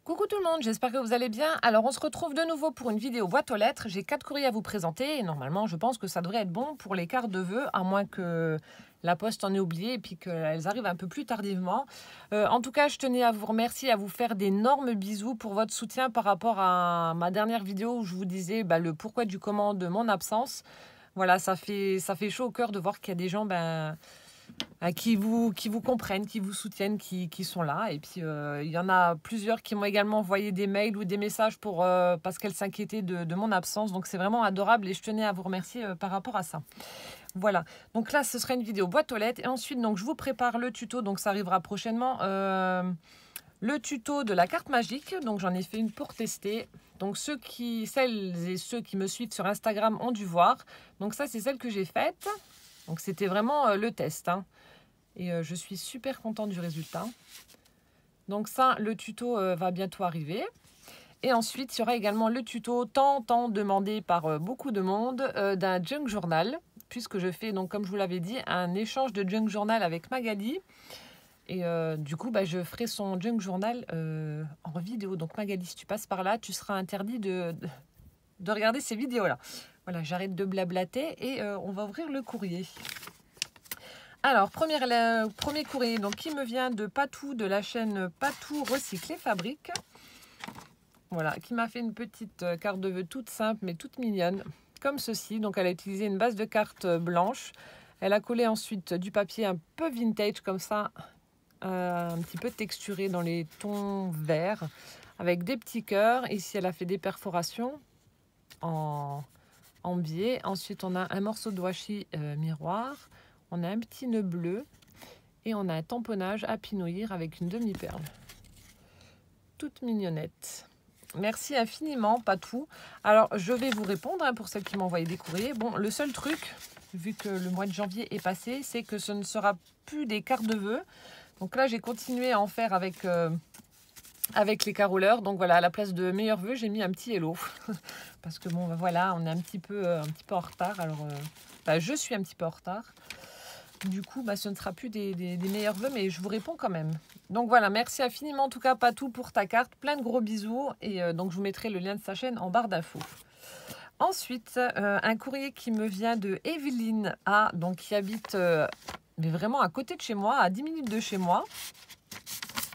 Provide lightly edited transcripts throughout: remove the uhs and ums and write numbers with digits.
Coucou tout le monde, j'espère que vous allez bien. Alors on se retrouve de nouveau pour une vidéo boîte aux lettres. J'ai 4 courriers à vous présenter et normalement je pense que ça devrait être bon pour les cartes de vœux, à moins que la poste en ait oublié et puis qu'elles arrivent un peu plus tardivement. En tout cas, je tenais à vous remercier, à vous faire d'énormes bisous pour votre soutien par rapport à ma dernière vidéo où je vous disais le pourquoi du comment de mon absence. Voilà, ça fait chaud au cœur de voir qu'il y a des gens qui vous comprennent, qui vous soutiennent, qui sont là. Et puis, il y en a plusieurs qui m'ont également envoyé des mails ou des messages parce qu'elles s'inquiétaient de mon absence. Donc, c'est vraiment adorable et je tenais à vous remercier par rapport à ça. Voilà. Donc là, ce sera une vidéo boîte aux lettres. Et ensuite, donc, je vous prépare le tuto. Donc, ça arrivera prochainement. Le tuto de la carte magique. Donc, j'en ai fait une pour tester. Donc, celles et ceux qui me suivent sur Instagram ont dû voir. Donc, ça, c'est celle que j'ai faite. Donc, c'était vraiment le test, hein. Et je suis super contente du résultat. Donc ça, le tuto va bientôt arriver. Et ensuite, il y aura également le tuto tant demandé par beaucoup de monde d'un junk journal. Puisque je fais, donc, comme je vous l'avais dit, un échange de junk journal avec Magali. Et du coup, je ferai son junk journal en vidéo. Donc Magali, si tu passes par là, tu seras interdit de regarder ces vidéos-là. Voilà, j'arrête de blablater et on va ouvrir le courrier. Alors, premier courrier donc, qui me vient de Patou, de la chaîne Patou Recyclé Fabrique. Voilà, qui m'a fait une petite carte de vœux toute simple, mais toute mignonne, comme ceci. Donc, elle a utilisé une base de cartes blanche. Elle a collé ensuite du papier un peu vintage, comme ça, un petit peu texturé dans les tons verts, avec des petits cœurs. Ici, elle a fait des perforations en biais. Ensuite, on a un morceau de washi miroir. On a un petit nœud bleu et on a un tamponnage à pinouillir avec une demi-perle. Toute mignonnette. Merci infiniment, Patou. Alors, je vais vous répondre pour celles qui m'ont envoyé des courriers. Bon, le seul truc, vu que le mois de janvier est passé, c'est que ce ne sera plus des cartes de vœux. Donc là, j'ai continué à en faire avec les caroleurs. Donc voilà, à la place de meilleurs vœux, j'ai mis un petit hello. Parce que bon, voilà, on est un petit peu en retard. Alors, je suis un petit peu en retard. Du coup, ce ne sera plus des meilleurs vœux, mais je vous réponds quand même. Donc voilà, merci infiniment en tout cas, Patou, pour ta carte. Plein de gros bisous. Et donc, je vous mettrai le lien de sa chaîne en barre d'infos. Ensuite, un courrier qui me vient de Evelyne A, donc qui habite mais vraiment à côté de chez moi, à 10 minutes de chez moi.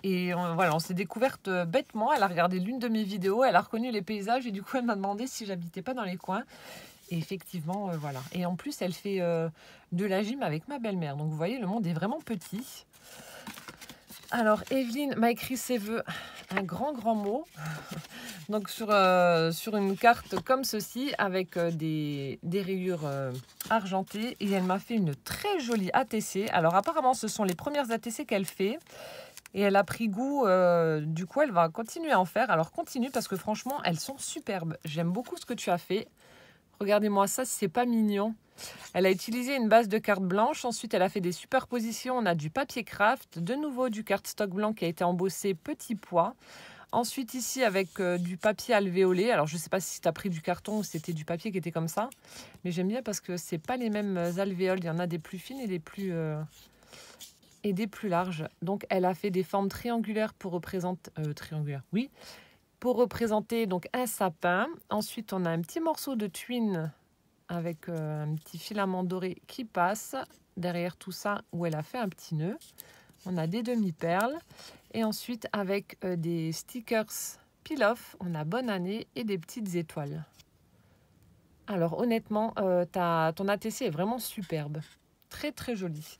Et voilà, on s'est découverte bêtement. Elle a regardé l'une de mes vidéos, elle a reconnu les paysages et du coup, elle m'a demandé si j'habitais pas dans les coins. Et effectivement, voilà. Et en plus, elle fait de la gym avec ma belle-mère. Donc, vous voyez, le monde est vraiment petit. Alors, Evelyne m'a écrit ses vœux, un grand mot. Donc, sur une carte comme ceci, avec des rayures argentées. Et elle m'a fait une très jolie ATC. Alors, apparemment, ce sont les premières ATC qu'elle fait. Et elle a pris goût, du coup, elle va continuer à en faire. Alors, continue, parce que franchement, elles sont superbes. J'aime beaucoup ce que tu as fait. Regardez-moi ça, si c'est pas mignon. Elle a utilisé une base de carte blanche. Ensuite, elle a fait des superpositions. On a du papier craft. De nouveau, du cardstock blanc qui a été embossé petit pois. Ensuite, ici, avec du papier alvéolé. Alors, je ne sais pas si tu as pris du carton ou si c'était du papier qui était comme ça. Mais j'aime bien parce que ce n'est pas les mêmes alvéoles. Il y en a des plus fines et des plus larges. Donc, elle a fait des formes triangulaires pour représenter... triangulaires, oui. Pour représenter donc un sapin. Ensuite, on a un petit morceau de twine avec un petit filament doré qui passe. Derrière tout ça, où elle a fait un petit nœud. On a des demi-perles. Et ensuite, avec des stickers peel-off, on a bonne année et des petites étoiles. Alors, honnêtement, ton ATC est vraiment superbe. Très, très joli.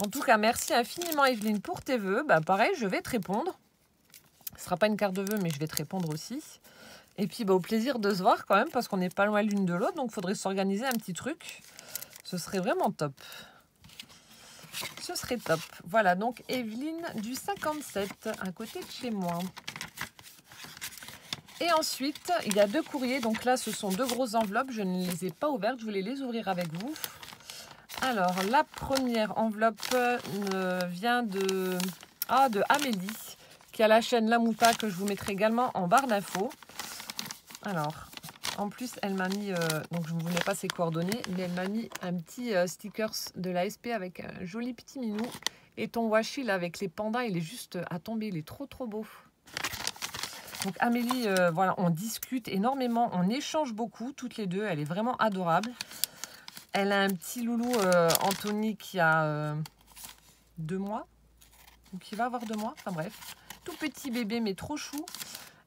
En tout cas, merci infiniment, Evelyne, pour tes vœux. Pareil, je vais te répondre. Ce ne sera pas une carte de vœux, mais je vais te répondre aussi. Et puis, au plaisir de se voir quand même, parce qu'on n'est pas loin l'une de l'autre. Donc, il faudrait s'organiser un petit truc. Ce serait vraiment top. Ce serait top. Voilà, donc Evelyne du 57, à côté de chez moi. Et ensuite, il y a 2 courriers. Donc là, ce sont 2 grosses enveloppes. Je ne les ai pas ouvertes. Je voulais les ouvrir avec vous. Alors, la première enveloppe vient de Amélie, qui a la chaîne La Mouta, que je vous mettrai également en barre d'infos. Alors, en plus, elle m'a mis, donc je ne vous mets pas ses coordonnées, mais elle m'a mis un petit stickers de la SP avec un joli petit minou. Et ton washi, là, avec les pandas, il est juste à tomber, il est trop beau. Donc Amélie, voilà, on discute énormément, on échange beaucoup toutes les deux. Elle est vraiment adorable. Elle a un petit loulou Anthony qui a 2 mois. Donc il va avoir 2 mois, enfin bref. Tout petit bébé mais trop chou.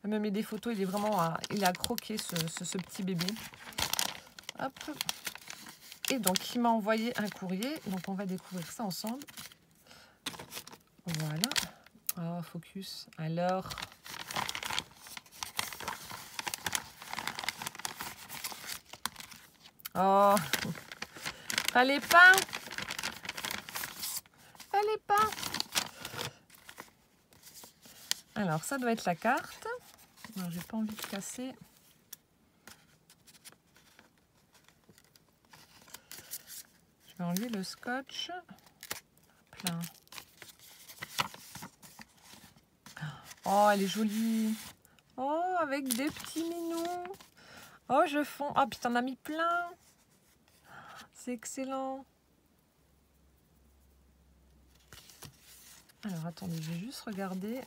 Elle me met des photos, il est vraiment il est à croquer ce petit bébé. Hop. Et donc il m'a envoyé un courrier, donc on va découvrir ça ensemble. Voilà. Oh, focus. Alors. Oh. Fallait pas. Fallait pas. Alors, ça doit être la carte. Alors, j'ai pas envie de casser. Je vais enlever le scotch. Plein. Oh, elle est jolie. Oh, avec des petits minous. Oh, je fonds. Oh, puis t'en as mis plein. C'est excellent. Alors, attendez, je vais juste regarder.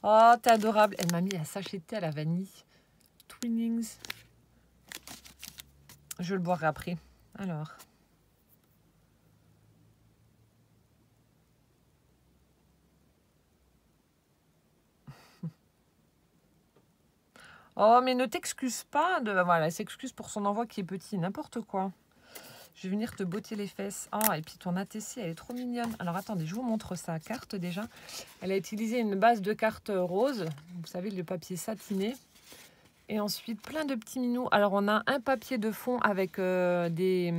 Oh, t'es adorable. Elle m'a mis un sachet de thé à la vanille. Twinings. Je le boirai après. Alors. Oh, mais ne t'excuse pas. Voilà, elle s'excuse pour son envoi qui est petit. N'importe quoi. Je vais venir te botter les fesses. Oh, et puis ton ATC, elle est trop mignonne. Alors, attendez, je vous montre sa carte déjà. Elle a utilisé une base de carte rose. Vous savez, le papier satiné. Et ensuite, plein de petits minous. Alors, on a un papier de fond avec des...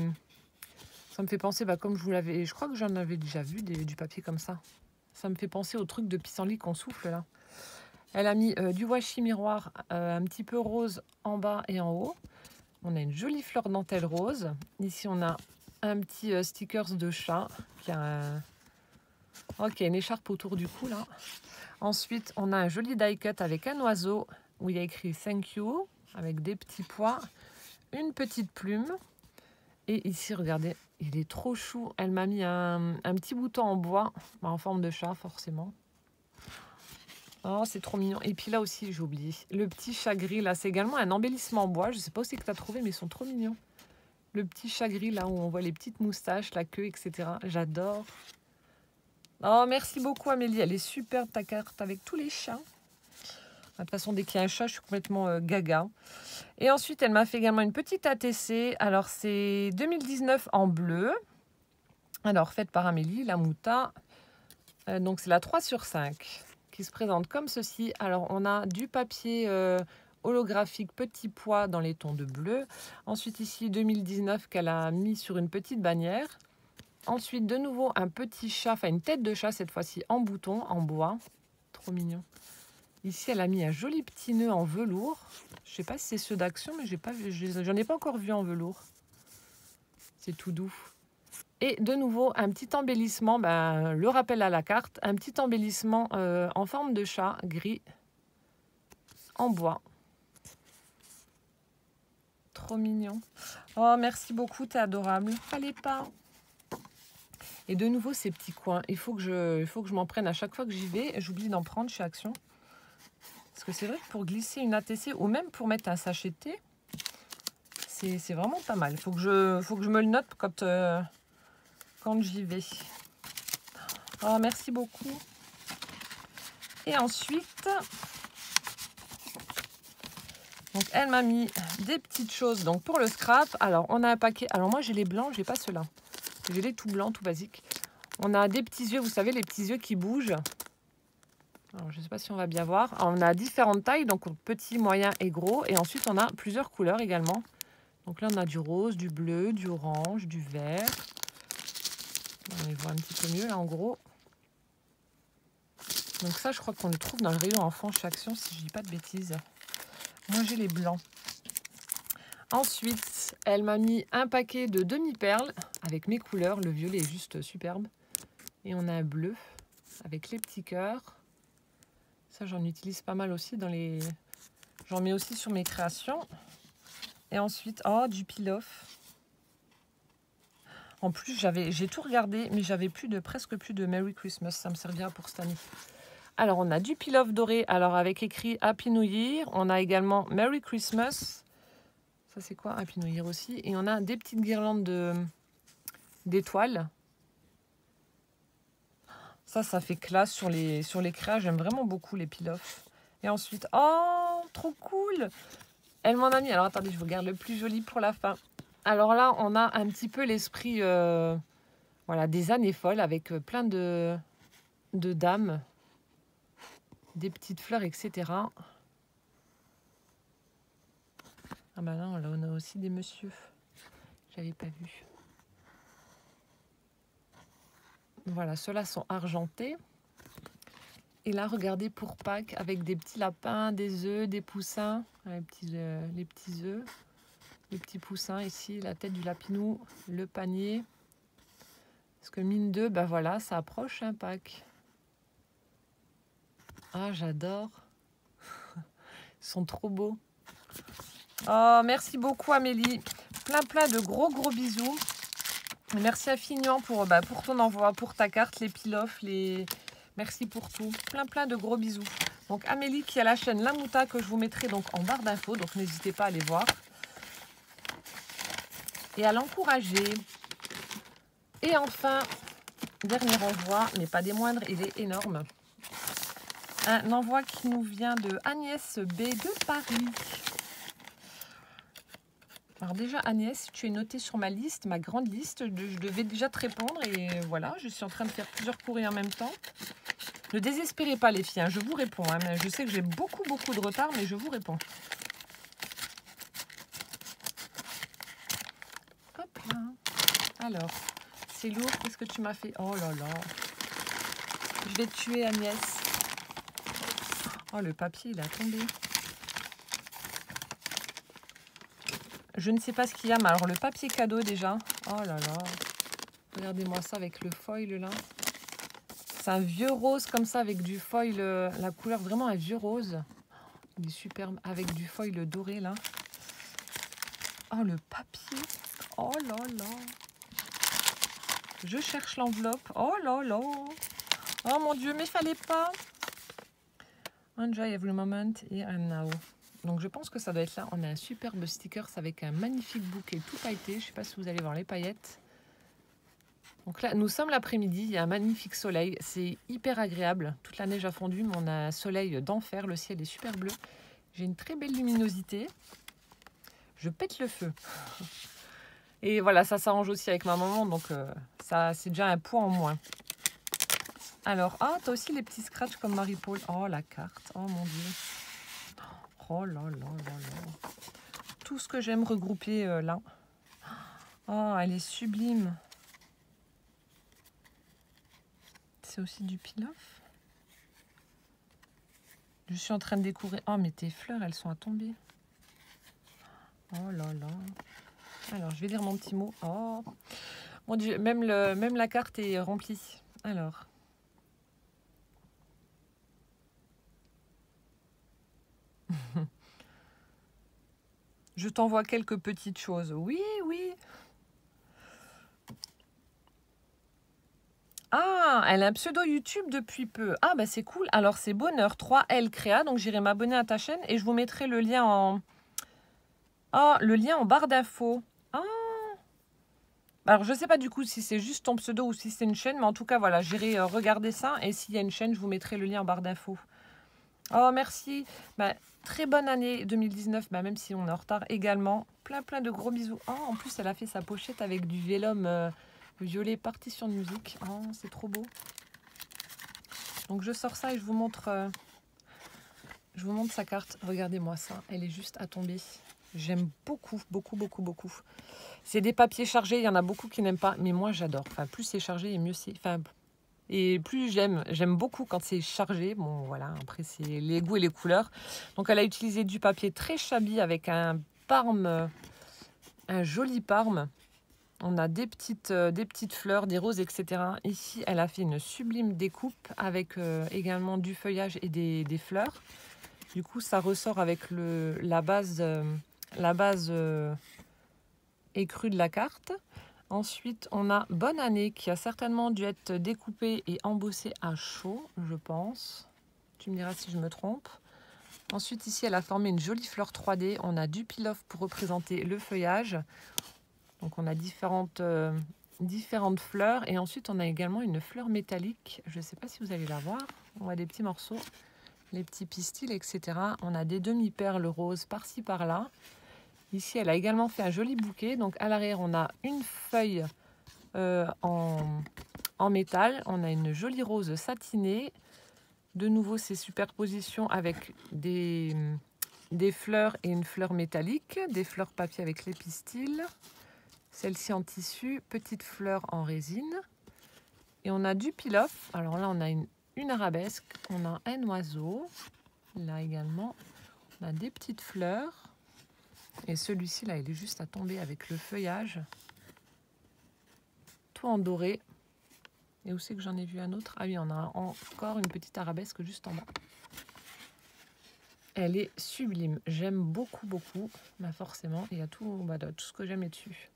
Ça me fait penser, comme je vous l'avais... Je crois que j'en avais déjà vu du papier comme ça. Ça me fait penser au truc de pissenlit qu'on souffle là. Elle a mis du washi miroir un petit peu rose en bas et en haut. On a une jolie fleur dentelle rose. Ici, on a un petit stickers de chat qui a une écharpe autour du cou là. Ensuite, on a un joli die cut avec un oiseau où il y a écrit thank you avec des petits pois, une petite plume. Et ici, regardez, il est trop chou. Elle m'a mis un petit bouton en bois, en forme de chat forcément. Oh, c'est trop mignon. Et puis là aussi, j'ai oublié. Le petit chat gris, là, c'est également un embellissement en bois. Je ne sais pas où c'est que tu as trouvé, mais ils sont trop mignons. Le petit chat gris, là, où on voit les petites moustaches, la queue, etc. J'adore. Oh, merci beaucoup, Amélie. Elle est superbe, ta carte, avec tous les chats. De toute façon, dès qu'il y a un chat, je suis complètement gaga. Et ensuite, elle m'a fait également une petite ATC. Alors, c'est 2019 en bleu. Alors, faite par Amélie, la Mouta. Donc, c'est la 3/5. Qui se présente comme ceci. Alors, on a du papier holographique petit pois dans les tons de bleu. Ensuite, ici, 2019 qu'elle a mis sur une petite bannière. Ensuite, de nouveau, un petit chat, enfin une tête de chat cette fois-ci en bouton, en bois. Trop mignon. Ici, elle a mis un joli petit nœud en velours. Je ne sais pas si c'est ceux d'Action, mais j'en ai pas encore vu en velours. C'est tout doux. Et de nouveau, un petit embellissement, le rappel à la carte, un petit embellissement en forme de chat gris en bois. Trop mignon. Oh, merci beaucoup, t'es adorable. Fallait pas. Et de nouveau, ces petits coins. Il faut que je m'en prenne à chaque fois que j'y vais. J'oublie d'en prendre chez Action. Parce que c'est vrai que pour glisser une ATC ou même pour mettre un sachet de thé, c'est vraiment pas mal. Il faut que je me le note quand j'y vais. Oh, merci beaucoup. Et ensuite, donc elle m'a mis des petites choses donc pour le scrap. Alors, on a un paquet. Alors, moi, j'ai les blancs, j'ai pas ceux-là. J'ai les tout blancs, tout basiques. On a des petits yeux, vous savez, les petits yeux qui bougent. Alors, je ne sais pas si on va bien voir. Alors, on a différentes tailles, donc petit, moyen et gros. Et ensuite, on a plusieurs couleurs également. Donc là, on a du rose, du bleu, du orange, du vert. On les voit un petit peu mieux, là, en gros. Donc ça, je crois qu'on le trouve dans le rayon enfant chez Action, si je ne dis pas de bêtises. Moi, j'ai les blancs. Ensuite, elle m'a mis un paquet de demi-perles avec mes couleurs. Le violet est juste superbe. Et on a un bleu avec les petits cœurs. Ça, j'en utilise pas mal aussi dans les... J'en mets aussi sur mes créations. Et ensuite, oh, du peel-off. En plus, j'ai tout regardé, mais j'avais presque plus de Merry Christmas. Ça me servira pour cette année. Alors, on a du pilaf doré, alors avec écrit Happy New Year. On a également Merry Christmas. Ça, c'est quoi? Happy New Year aussi. Et on a des petites guirlandes d'étoiles. Ça fait classe sur les créas. J'aime vraiment beaucoup les pilafs. Et ensuite, oh, trop cool! Elle m'en a mis. Alors, attendez, je vous garde le plus joli pour la fin. Alors là, on a un petit peu l'esprit voilà, des années folles avec plein de dames, des petites fleurs, etc. Ah bah non, là, on a aussi des messieurs. J'avais pas vu. Voilà, ceux-là sont argentés. Et là, regardez pour Pâques avec des petits lapins, des œufs, des poussins. Les petits œufs, les petits poussins ici, la tête du lapinou, le panier. Parce que mine de, ben voilà, ça approche un Pâques. Ah, j'adore. Ils sont trop beaux. Oh, merci beaucoup Amélie. Plein de gros bisous. Merci infiniment pour ton envoi, pour ta carte, les pilafs, merci pour tout. Plein de gros bisous. Donc Amélie qui a la chaîne La Mouta que je vous mettrai donc en barre d'infos. Donc n'hésitez pas à aller voir. Et à l'encourager. Et enfin, dernier envoi, mais pas des moindres, il est énorme. Un envoi qui nous vient de Agnès B de Paris. Alors déjà Agnès, tu es notée sur ma liste, ma grande liste. Je devais déjà te répondre et voilà, je suis en train de faire plusieurs courriers en même temps. Ne désespérez pas les filles, hein, je vous réponds. Hein, je sais que j'ai beaucoup de retard, mais je vous réponds. Hop là. Alors, c'est lourd, qu'est-ce que tu m'as fait? Oh là là. Je vais te tuer Agnès. Oh, le papier, il a tombé. Je ne sais pas ce qu'il y a, mais alors le papier cadeau déjà. Oh là là. Regardez-moi ça avec le foil là. C'est un vieux rose comme ça avec du foil. La couleur vraiment un vieux rose. Il est superbe avec du foil doré là. Oh le papier. Oh là là. Je cherche l'enveloppe. Oh là là. Oh mon Dieu, mais fallait pas. Enjoy every moment here and now. Donc je pense que ça doit être là. On a un superbe sticker avec un magnifique bouquet tout pailleté. Je ne sais pas si vous allez voir les paillettes. Donc là, nous sommes l'après-midi. Il y a un magnifique soleil. C'est hyper agréable. Toute la neige a fondu, mais on a un soleil d'enfer. Le ciel est super bleu. J'ai une très belle luminosité. Je pète le feu. Et voilà, ça s'arrange aussi avec ma maman. Donc ça, c'est déjà un poids en moins. Alors, ah, t'as aussi les petits scratchs comme Marie-Paul. Oh, la carte. Oh mon Dieu. Oh là là là là. Tout ce que j'aime regrouper là. Oh, elle est sublime. C'est aussi du pilaf. Je suis en train de découvrir. Oh, mais tes fleurs, elles sont à tomber. Oh là là. Alors, je vais lire mon petit mot. Oh, mon Dieu, même la carte est remplie. Alors. Je t'envoie quelques petites choses. Oui, oui. Ah, elle a un pseudo YouTube depuis peu. Ah, bah c'est cool. Alors, c'est Bonheur 3L Créa. Donc, j'irai m'abonner à ta chaîne et je vous mettrai le lien en... Ah, le lien en barre d'infos. Ah. Alors, je ne sais pas du coup si c'est juste ton pseudo ou si c'est une chaîne. Mais en tout cas, voilà, j'irai regarder ça. Et s'il y a une chaîne, je vous mettrai le lien en barre d'infos. Oh, merci. Bah, très bonne année 2019, bah, même si on est en retard également. Plein de gros bisous. Oh, en plus, elle a fait sa pochette avec du vélum violet partition de musique. Oh, c'est trop beau. Donc, je sors ça et je vous montre sa carte. Regardez-moi ça. Elle est juste à tomber. J'aime beaucoup. C'est des papiers chargés. Il y en a beaucoup qui n'aiment pas. Mais moi, j'adore. Enfin, plus c'est chargé et mieux c'est... Enfin, et plus j'aime beaucoup quand c'est chargé. Bon, voilà, après, c'est les goûts et les couleurs. Donc, elle a utilisé du papier très shabby avec un parme, un joli parme. On a des petites fleurs, des roses, etc. Ici, elle a fait une sublime découpe avec également du feuillage et des fleurs. Du coup, ça ressort avec la base écrue de la carte. Ensuite, on a Bonne Année qui a certainement dû être découpée et embossée à chaud, je pense. Tu me diras si je me trompe. Ensuite, ici, elle a formé une jolie fleur 3D. On a du peel-off pour représenter le feuillage. Donc, on a différentes fleurs. Et ensuite, on a également une fleur métallique. Je ne sais pas si vous allez la voir. On voit des petits morceaux, les petits pistils, etc. On a des demi-perles roses par-ci, par-là. Ici, elle a également fait un joli bouquet. Donc, à l'arrière, on a une feuille en métal. On a une jolie rose satinée. De nouveau, ces superpositions avec des fleurs et une fleur métallique, des fleurs papier avec les pistils, celle-ci en tissu, petite fleur en résine. Et on a du peel-off. Alors là, on a une arabesque, on a un oiseau, là également, on a des petites fleurs. Et celui-ci, là, il est juste à tomber avec le feuillage, tout en doré. Et où c'est que j'en ai vu un autre? Ah oui, on a encore une petite arabesque juste en bas. Elle est sublime. J'aime beaucoup, beaucoup. Bah forcément, il y a tout ce que j'aime est dessus.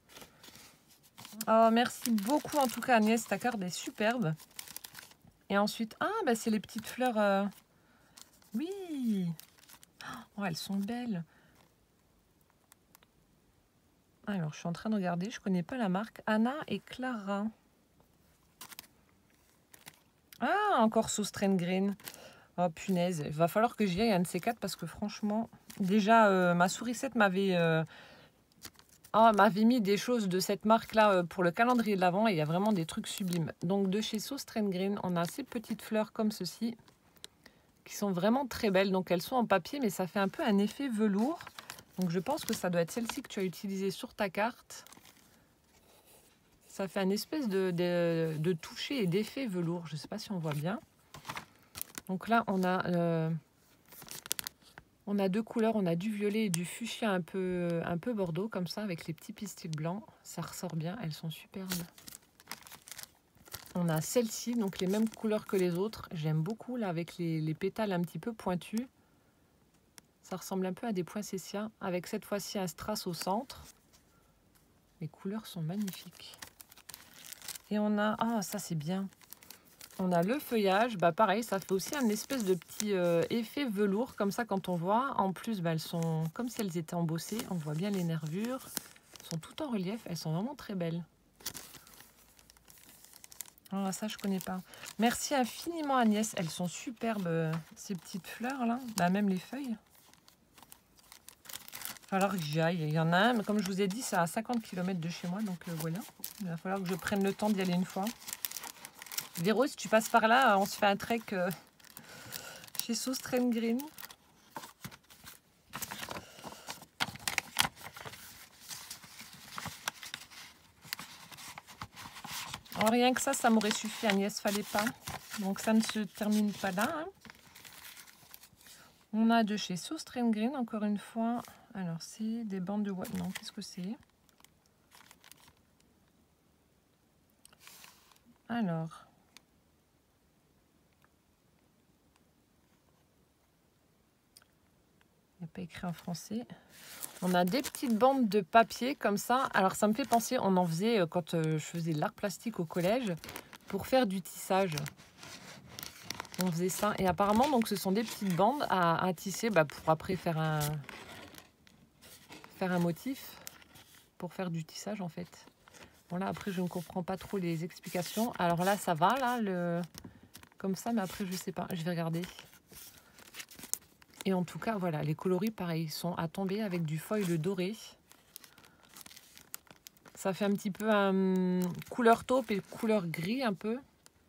Oh, merci beaucoup en tout cas Agnès, ta carte est superbe. Et ensuite, c'est les petites fleurs. Oui. Oh, elles sont belles. Alors, je suis en train de regarder. Je ne connais pas la marque. Anna et Clara. Ah, encore Sauce Train Green. Oh, punaise. Il va falloir que j'y aille un de ces quatre parce que franchement, déjà, ma sourisette m'avait mis des choses de cette marque-là pour le calendrier de l'Avent et il y a vraiment des trucs sublimes. Donc, de chez Sauce Train Green, on a ces petites fleurs comme ceci qui sont vraiment très belles. Donc, elles sont en papier, mais ça fait un peu un effet velours. Donc, je pense que ça doit être celle-ci que tu as utilisée sur ta carte. Ça fait un espèce de toucher et d'effet velours. Je ne sais pas si on voit bien. Donc là, on a deux couleurs. On a du violet et du fuchsia un peu bordeaux, comme ça, avec les petits pistils blancs. Ça ressort bien. Elles sont superbes. On a celle-ci, donc les mêmes couleurs que les autres. J'aime beaucoup, là, avec les pétales un petit peu pointus. Ça ressemble un peu à des poinsettias, avec cette fois-ci un strass au centre. Les couleurs sont magnifiques. Et on a... Ah, ça c'est bien. On a le feuillage. Bah pareil, ça fait aussi un espèce de petit effet velours, comme ça quand on voit. En plus, elles sont comme si elles étaient embossées. On voit bien les nervures. Elles sont toutes en relief. Elles sont vraiment très belles. Ah, ça, je connais pas. Merci infiniment Agnès. Elles sont superbes, ces petites fleurs-là. Bah, même les feuilles. Il va falloir que j'y aille. Il y en a un, mais comme je vous ai dit, c'est à 50 km de chez moi. Donc voilà, il va falloir que je prenne le temps d'y aller une fois. Véro, si tu passes par là, on se fait un trek chez Sauce Train Green. Alors, rien que ça m'aurait suffi Agnès, fallait pas. Donc ça ne se termine pas là. Hein. On a de chez Sauce Train Green, encore une fois. Alors, c'est des bandes de... Non, qu'est-ce que c'est? Alors... Il n'y a pas écrit en français. On a des petites bandes de papier comme ça. Alors, ça me fait penser, on en faisait quand je faisais de l'art plastique au collège pour faire du tissage. On faisait ça. Et apparemment, donc, ce sont des petites bandes à tisser pour après faire un motif, pour faire du tissage en fait. Bon là, après, je ne comprends pas trop les explications. Alors là, ça va, là, comme ça, mais après, je sais pas. Je vais regarder. Et en tout cas, voilà, les coloris, pareil, sont à tomber avec du foil doré. Ça fait un petit peu couleur taupe et couleur gris un peu.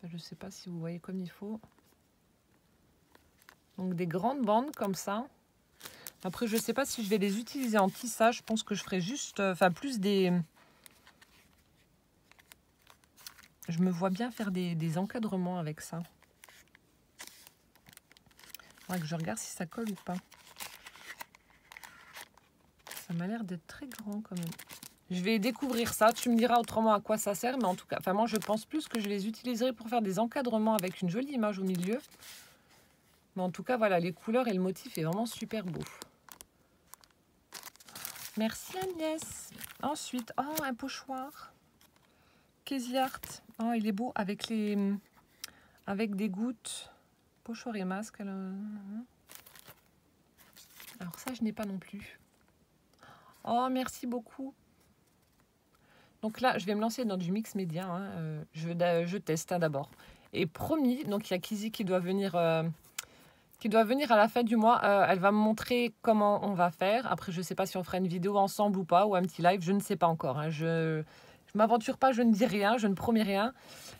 Je ne sais pas si vous voyez comme il faut. Donc des grandes bandes comme ça. Après, je ne sais pas si je vais les utiliser en tissage. Je pense que je ferai juste, plus des... Je me vois bien faire des encadrements avec ça. Il faudra que je regarde si ça colle ou pas. Ça m'a l'air d'être très grand quand même. Je vais découvrir ça. Tu me diras autrement à quoi ça sert. Mais en tout cas, moi, je pense plus que je les utiliserai pour faire des encadrements avec une jolie image au milieu. Mais en tout cas, voilà, les couleurs et le motif est vraiment super beau. Merci Agnès. Ensuite, un pochoir. Casey Art. Oh, il est beau avec des gouttes. Pochoir et masque. Alors ça, je n'ai pas non plus. Oh, merci beaucoup. Donc là, je vais me lancer dans du mix média. Hein. Je teste hein, d'abord. Et promis, donc il y a Kizzy qui doit venir à la fin du mois. Elle va me montrer comment on va faire. Après, je ne sais pas si on fera une vidéo ensemble ou pas, ou un petit live. Je ne sais pas encore. Hein. Je ne m'aventure pas, je ne dis rien, je ne promets rien.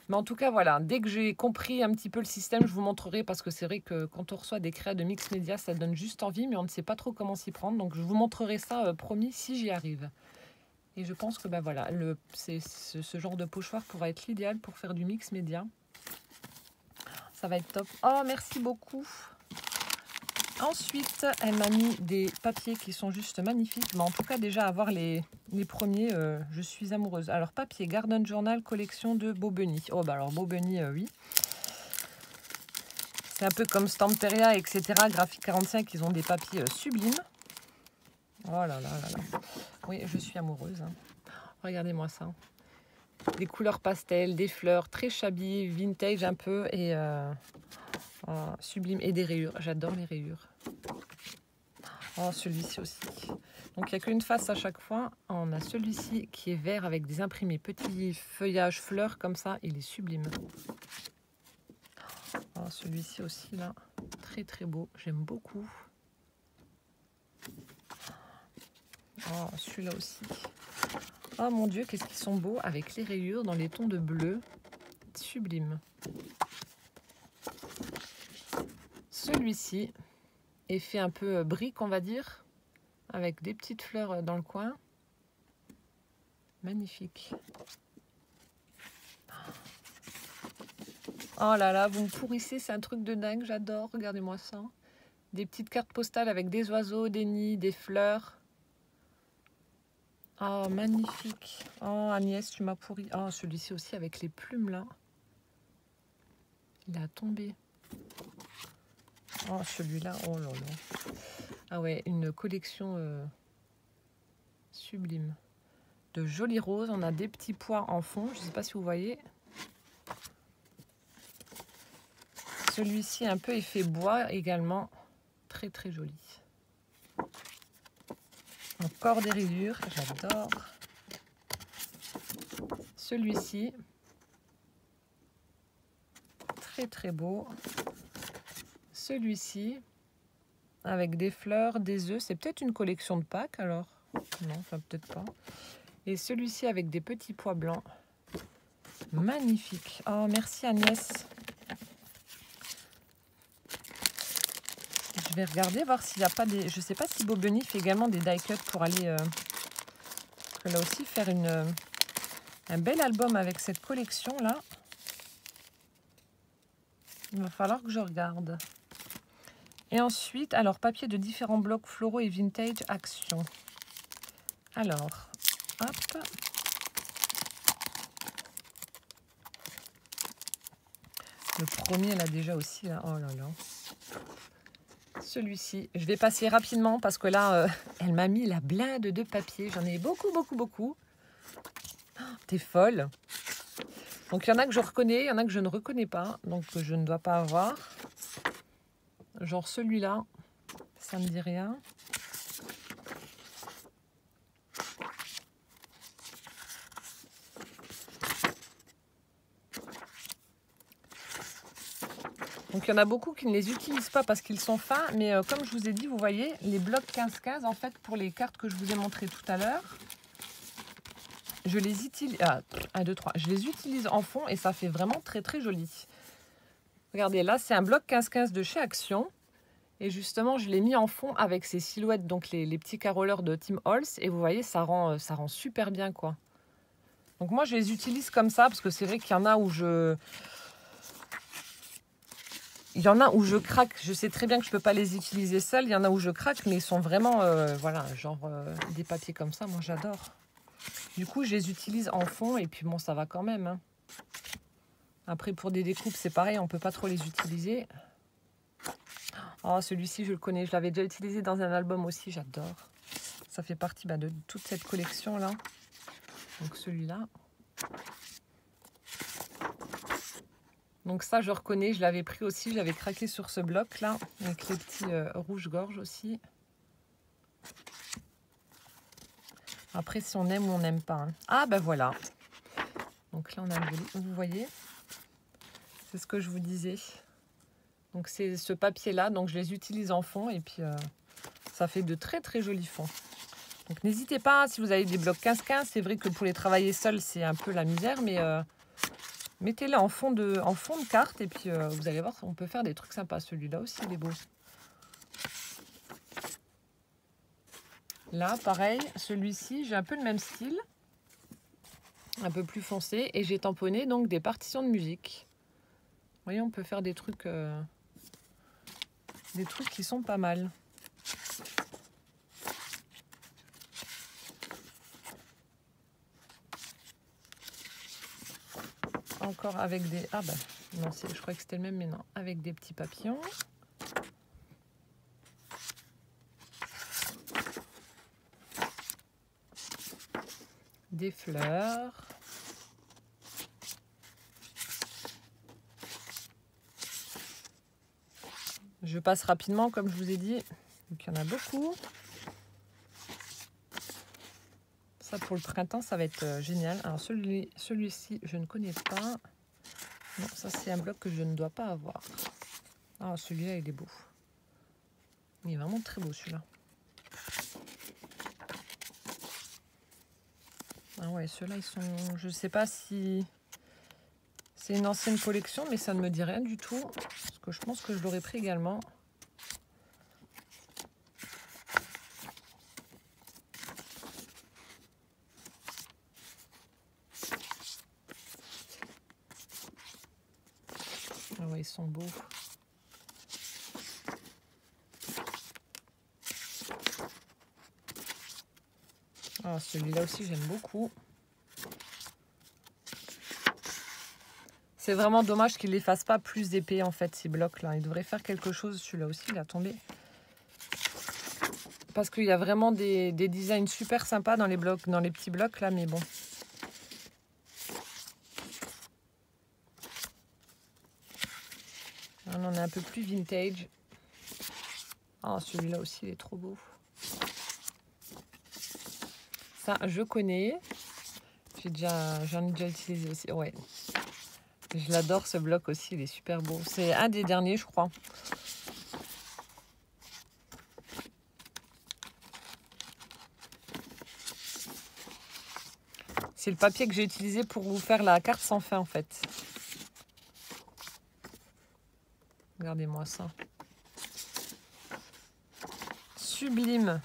Mais en tout cas, voilà, dès que j'ai compris un petit peu le système, je vous montrerai. Parce que c'est vrai que quand on reçoit des créas de mix média, ça donne juste envie. Mais on ne sait pas trop comment s'y prendre. Donc, je vous montrerai ça, promis, si j'y arrive. Et je pense que bah voilà, ce genre de pochoir pourra être l'idéal pour faire du mix média. Ça va être top. Oh, merci beaucoup. Ensuite, elle m'a mis des papiers qui sont juste magnifiques. Mais en tout cas, déjà, avoir les premiers, je suis amoureuse. Alors, papier Garden Journal, collection de Bobeny. Oh, bah alors, Bobeny, oui. C'est un peu comme Stamperia, etc. Graphique 45, ils ont des papiers sublimes. Oh là là là là. Oui, je suis amoureuse. Hein. Regardez-moi ça. Des couleurs pastel, des fleurs, très shabby, vintage un peu et oh, sublime. Et des rayures. J'adore les rayures. Oh, celui-ci aussi. Donc, il n'y a qu'une face à chaque fois. On a celui-ci qui est vert avec des imprimés petits feuillages fleurs comme ça. Il est sublime. Oh, celui-ci aussi, là. Très, très beau. J'aime beaucoup. Oh, celui-là aussi. Oh mon Dieu, qu'est-ce qu'ils sont beaux avec les rayures dans les tons de bleu. Sublime. Celui-ci est fait un peu brique, on va dire, avec des petites fleurs dans le coin. Magnifique. Oh là là, vous me pourrissez, c'est un truc de dingue, j'adore. Regardez-moi ça. Des petites cartes postales avec des oiseaux, des nids, des fleurs. Oh, magnifique. Oh, Agnès, tu m'as pourri. Oh, celui-ci aussi avec les plumes, là. Il a tombé. Oh, celui-là, oh là là. Ah ouais, une collection sublime. De jolies roses. On a des petits pois en fond. Je ne sais pas si vous voyez. Celui-ci, un peu effet bois également. Très, très joli. Encore des rayures. J'adore. Celui-ci. Très, très beau. Celui-ci. Avec des fleurs, des œufs. C'est peut-être une collection de Pâques alors. Non, enfin peut-être pas. Et celui-ci avec des petits pois blancs. Magnifique. Oh, merci Agnès. Je vais regarder, voir s'il n'y a pas des... Je ne sais pas si Bobeny fait également des die cuts pour aller... là aussi faire un bel album avec cette collection-là. Il va falloir que je regarde. Et ensuite, alors, papier de différents blocs floraux et vintage action. Alors, hop. Le premier, là, déjà aussi, là. Oh là là. Celui-ci, je vais passer rapidement parce que là, elle m'a mis la blinde de papier. J'en ai beaucoup, beaucoup, beaucoup. Oh, t'es folle. Donc, il y en a que je reconnais, il y en a que je ne reconnais pas. Donc, je ne dois pas avoir. Genre celui-là, ça ne me dit rien. Donc, il y en a beaucoup qui ne les utilisent pas parce qu'ils sont fins. Mais comme je vous ai dit, vous voyez, les blocs 15-15, en fait, pour les cartes que je vous ai montrées tout à l'heure, je les utilise... Ah, 1, 2, 3. Je les utilise en fond et ça fait vraiment très, très joli. Regardez, là, c'est un bloc 15-15 de chez Action. Et justement, je l'ai mis en fond avec ces silhouettes, donc les petits caroleurs de Tim Holtz. Et vous voyez, ça rend super bien, quoi. Donc moi, je les utilise comme ça parce que c'est vrai qu'il y en a où je... Il y en a où je craque. Je sais très bien que je ne peux pas les utiliser seuls. Il y en a où je craque, mais ils sont vraiment, voilà, genre des papiers comme ça. Moi, j'adore. Du coup, je les utilise en fond et puis bon, ça va quand même. Hein. Après, pour des découpes, c'est pareil. On ne peut pas trop les utiliser. Oh, celui-ci, je le connais. Je l'avais déjà utilisé dans un album aussi. J'adore. Ça fait partie de toute cette collection-là. Donc, celui-là. Donc ça, je reconnais, je l'avais pris aussi, j'avais craqué sur ce bloc là, avec les petits rouge-gorge aussi. Après, si on aime ou on n'aime pas. Hein. Ah ben voilà. Donc là, on a le joli, vous voyez. C'est ce que je vous disais. Donc c'est ce papier-là, donc je les utilise en fond et puis ça fait de très très jolis fonds. Donc n'hésitez pas, si vous avez des blocs 15-15, c'est vrai que pour les travailler seuls, c'est un peu la misère, mais mettez-les en fond de carte et puis vous allez voir, on peut faire des trucs sympas. Celui-là aussi, il est beau. Là, pareil, celui-ci, j'ai un peu le même style, un peu plus foncé, et j'ai tamponné donc des partitions de musique. Vous voyez, on peut faire des trucs qui sont pas mal. Encore avec des... Ah bah, non, je crois que c'était le même, mais non. Avec des petits papillons. Des fleurs. Je passe rapidement, comme je vous ai dit. Donc, il y en a beaucoup. Ça, pour le printemps, ça va être génial. Alors, celui-ci, je ne connais pas. Non, ça, c'est un bloc que je ne dois pas avoir. Ah, celui-là, il est beau. Il est vraiment très beau, celui-là. Ah ouais, ceux-là, ils sont... Je ne sais pas si... C'est une ancienne collection, mais ça ne me dit rien du tout. Parce que je pense que je l'aurais pris également. Ah ouais, ils sont beaux. Ah, celui-là aussi, j'aime beaucoup. C'est vraiment dommage qu'il ne les fasse pas plus épais, en fait, ces blocs-là. Il devrait faire quelque chose. Celui-là aussi, il a tombé. Parce qu'il y a vraiment des designs super sympas dans les blocs, dans les petits blocs, là, mais bon. Là, on en est un peu plus vintage. Ah, celui-là aussi, il est trop beau. Ça, je connais. J'en ai déjà utilisé aussi. Ouais. Je l'adore, ce bloc aussi, il est super beau. C'est un des derniers, je crois. C'est le papier que j'ai utilisé pour vous faire la carte sans fin, en fait. Regardez-moi ça. Sublime.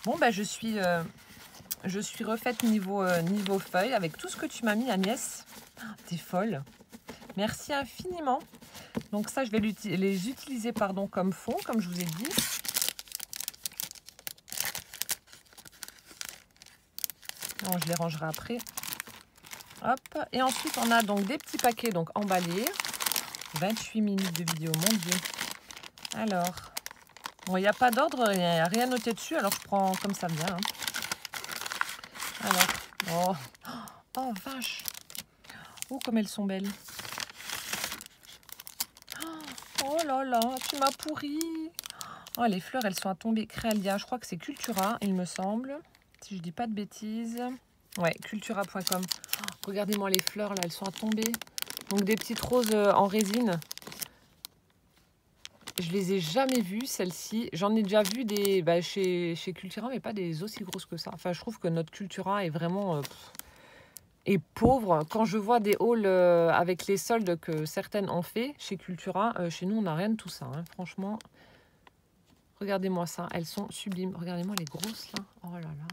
Bon, bah, je suis refaite niveau feuille avec tout ce que tu m'as mis, Agnès. T'es folle. Merci infiniment. Donc ça, je vais les utiliser comme fond, comme je vous ai dit. Non, je les rangerai après. Hop. Et ensuite, on a donc des petits paquets donc emballés. 28 minutes de vidéo, mon Dieu. Alors, bon, il n'y a pas d'ordre, il n'y a rien noté dessus, alors je prends comme ça vient. Hein. Alors, oh, vache. Oh, comme elles sont belles. Oh là là, tu m'as pourri. Oh, les fleurs, elles sont à tomber. Créalia, je crois que c'est Cultura, il me semble. Si je dis pas de bêtises. Ouais, cultura.com. Oh, regardez-moi les fleurs, là, elles sont à tomber. Donc, des petites roses en résine. Je les ai jamais vues, celles-ci. J'en ai déjà vu des chez Cultura, mais pas des aussi grosses que ça. Enfin, je trouve que notre Cultura est vraiment... et pauvre. Quand je vois des hauls avec les soldes que certaines ont fait chez Cultura, chez nous, on n'a rien de tout ça. Hein. Franchement, regardez-moi ça. Elles sont sublimes. Regardez-moi les grosses, là. Oh là là.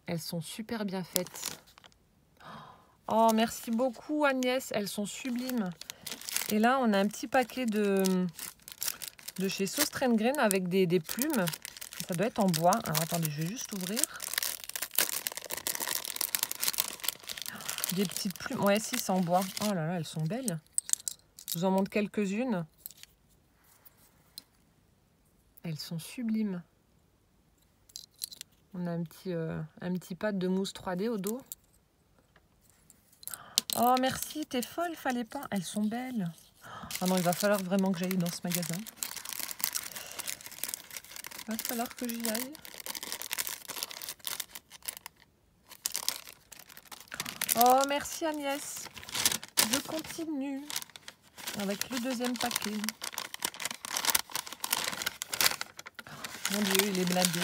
Elles sont super bien faites. Oh, merci beaucoup, Agnès. Elles sont sublimes. Et là, on a un petit paquet de chez Sauce Train avec des plumes. Ça doit être en bois. Alors, attendez, je vais juste ouvrir. Des petites plumes. Ouais, si, c'est en bois. Oh là là, elles sont belles. Je vous en montre quelques-unes. Elles sont sublimes. On a un petit pad de mousse 3D au dos. Oh, merci, t'es folle, fallait pas. Elles sont belles. Ah non, il va falloir vraiment que j'aille dans ce magasin. Il va falloir que j'y aille. Oh, merci Agnès. Je continue avec le deuxième paquet. Mon Dieu, il est blindé.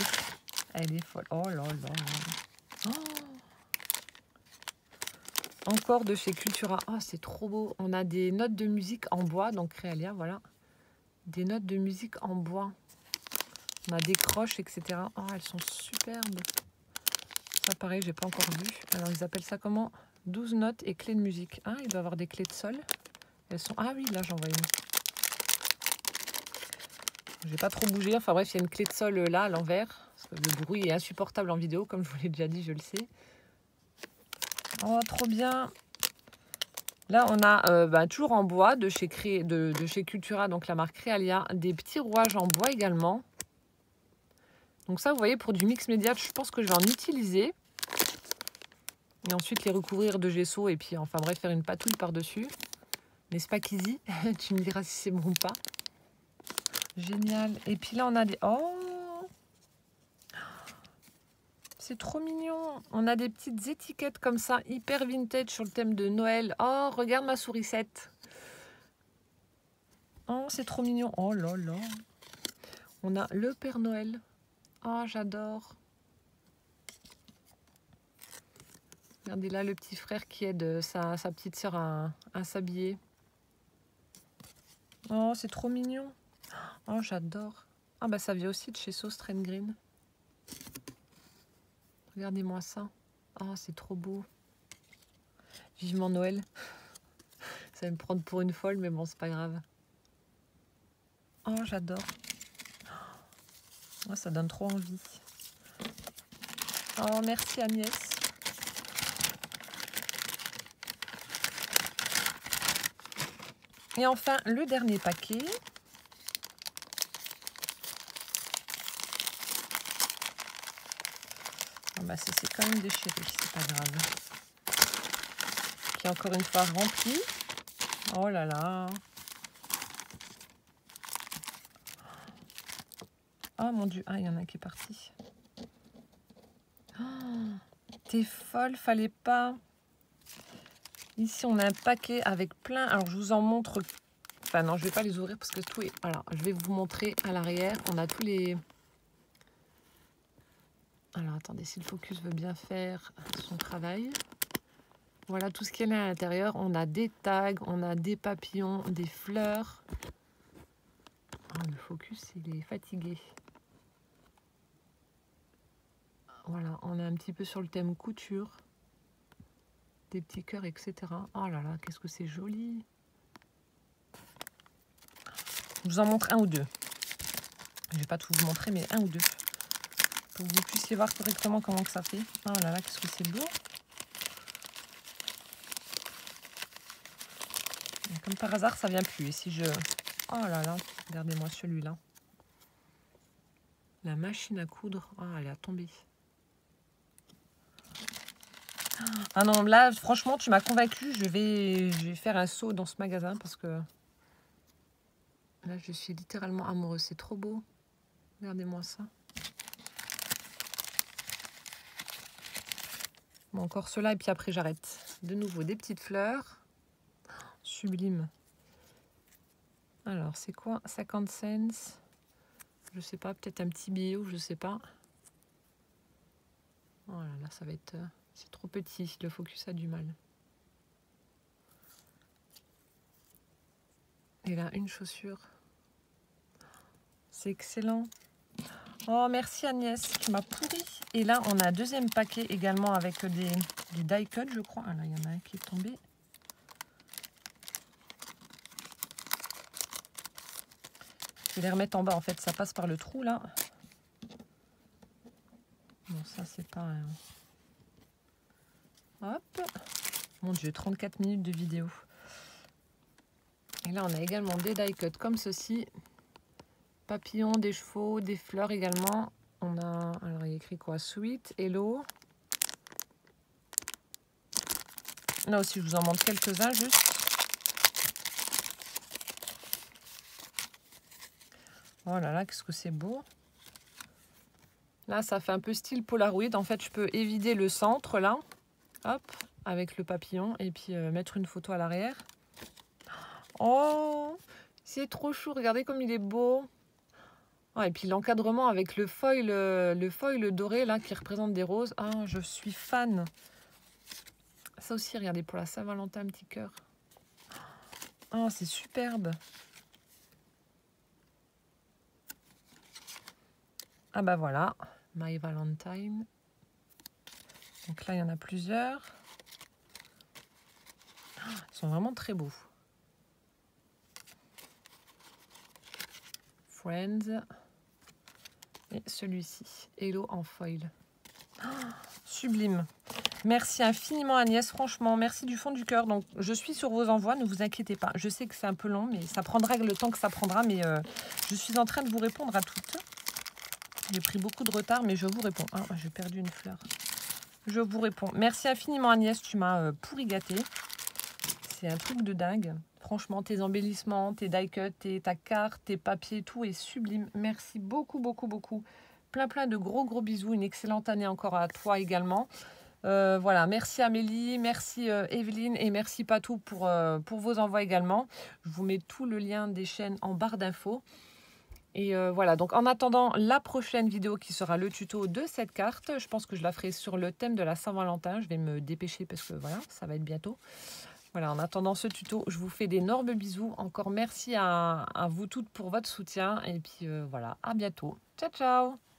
Elle est folle. Oh là là. Oh. Encore de chez Cultura. Oh, c'est trop beau. On a des notes de musique en bois. Donc, Réalia, voilà. Des notes de musique en bois. On a des croches, etc. Oh, elles sont superbes. Ça, pareil, j'ai pas encore vu. Alors, ils appellent ça comment? 12 notes et clés de musique. Ah, il doit y avoir des clés de sol. Elles sont... Ah oui, là, j'en vois une. J'ai pas trop bougé. Enfin bref, il y a une clé de sol là, à l'envers. Parce que le bruit est insupportable en vidéo, comme je vous l'ai déjà dit, je le sais. Oh, trop bien. Là, on a toujours en bois de chez Cultura, donc la marque Réalia, des petits rouages en bois également. Donc ça, vous voyez, pour du mix média, je pense que je vais en utiliser. Et ensuite les recouvrir de gesso et puis, enfin bref, faire une patouille par-dessus. N'est-ce pas, Kizzy? Tu me diras si c'est bon ou pas. Génial. Et puis là, on a des... Oh! C'est trop mignon. On a des petites étiquettes comme ça, hyper vintage sur le thème de Noël. Oh, regarde ma sourisette. Oh, c'est trop mignon. Oh là là. On a le Père Noël. Oh, j'adore. Regardez là le petit frère qui aide sa petite sœur à s'habiller. Oh, c'est trop mignon. Oh, j'adore. Ah bah ça vient aussi de chez Sauce Train Green. Regardez-moi ça. Oh, c'est trop beau. Vivement Noël. Ça va me prendre pour une folle, mais bon, c'est pas grave. Oh, j'adore. Oh, ça donne trop envie. Oh, merci Agnès. Et enfin, le dernier paquet. Oh, bah, c'est quand même déchiré, c'est pas grave. Qui est encore une fois rempli. Oh là là. Oh mon Dieu. Ah, il y en a un qui est parti. Oh, t'es folle, fallait pas. Ici, on a un paquet avec plein... Alors, je vous en montre... Enfin, non, je vais pas les ouvrir parce que tout est... Alors, je vais vous montrer à l'arrière. On a tous les... Alors, attendez, si le focus veut bien faire son travail. Voilà tout ce qu'il y a à l'intérieur. On a des tags, on a des papillons, des fleurs. Oh, le focus, il est fatigué. Voilà, on est un petit peu sur le thème couture. Des petits cœurs, etc. Oh là là, qu'est-ce que c'est joli. Je vous en montre un ou deux. Je vais pas tout vous montrer, mais un ou deux. Pour que vous puissiez voir correctement comment que ça fait. Oh là là, qu'est-ce que c'est beau. Et comme par hasard, ça vient plus. Et si je... Oh là là, regardez-moi celui-là. La machine à coudre. Oh, elle est tombée. Ah non, là, franchement, tu m'as convaincue. Je vais faire un saut dans ce magasin parce que... Là, je suis littéralement amoureuse. C'est trop beau. Regardez-moi ça. Bon, encore cela et puis après, j'arrête. De nouveau, des petites fleurs. Sublime. Alors, c'est quoi? 50 cents. Je sais pas, peut-être un petit billet ou je sais pas. Oh là là, ça va être... C'est trop petit, le focus a du mal. Et là, une chaussure. C'est excellent. Oh, merci Agnès, tu m'as pourri. Et là, on a un deuxième paquet également avec des die cut, je crois. Ah là, il y en a un qui est tombé. Je vais les remettre en bas, en fait, ça passe par le trou, là. Bon, ça, c'est pas... Hop. Mon Dieu, 34 minutes de vidéo. Et là, on a également des die cut comme ceci. Papillons, des chevaux, des fleurs également. On a... Alors, il y a écrit quoi? Sweet, Hello. Là aussi, je vous en montre quelques-uns juste. Oh là là, qu'est-ce que c'est beau. Là, ça fait un peu style Polaroid. En fait, je peux évider le centre, là. Hop, avec le papillon. Et puis mettre une photo à l'arrière. Oh, c'est trop chou. Regardez comme il est beau. Oh, et puis l'encadrement avec le foil doré, là, qui représente des roses. Ah, je suis fan. Ça aussi, regardez, pour la Saint-Valentin, un petit cœur. Oh, c'est superbe. Ah bah voilà, My Valentine. Donc là, il y en a plusieurs. Ils sont vraiment très beaux. Friends. Et celui-ci, Hello en foil. Oh, sublime. Merci infiniment Agnès, franchement, merci du fond du cœur. Donc, je suis sur vos envois, ne vous inquiétez pas. Je sais que c'est un peu long, mais ça prendra le temps que ça prendra. Mais je suis en train de vous répondre à toutes. J'ai pris beaucoup de retard, mais je vous réponds. Ah, j'ai perdu une fleur. Je vous réponds. Merci infiniment Agnès, tu m'as pourri gâté. C'est un truc de dingue. Franchement, tes embellissements, tes die cuts, ta carte, tes papiers, tout est sublime. Merci beaucoup, beaucoup, beaucoup. Plein de gros bisous. Une excellente année encore à toi également. Voilà, merci Amélie, merci Evelyne et merci Patou pour vos envois également. Je vous mets tout le lien des chaînes en barre d'infos. Et voilà, donc en attendant la prochaine vidéo qui sera le tuto de cette carte, je pense que je la ferai sur le thème de la Saint-Valentin. Je vais me dépêcher parce que voilà, ça va être bientôt. Voilà, en attendant ce tuto, je vous fais d'énormes bisous. Encore merci à vous toutes pour votre soutien. Et puis voilà, à bientôt. Ciao, ciao!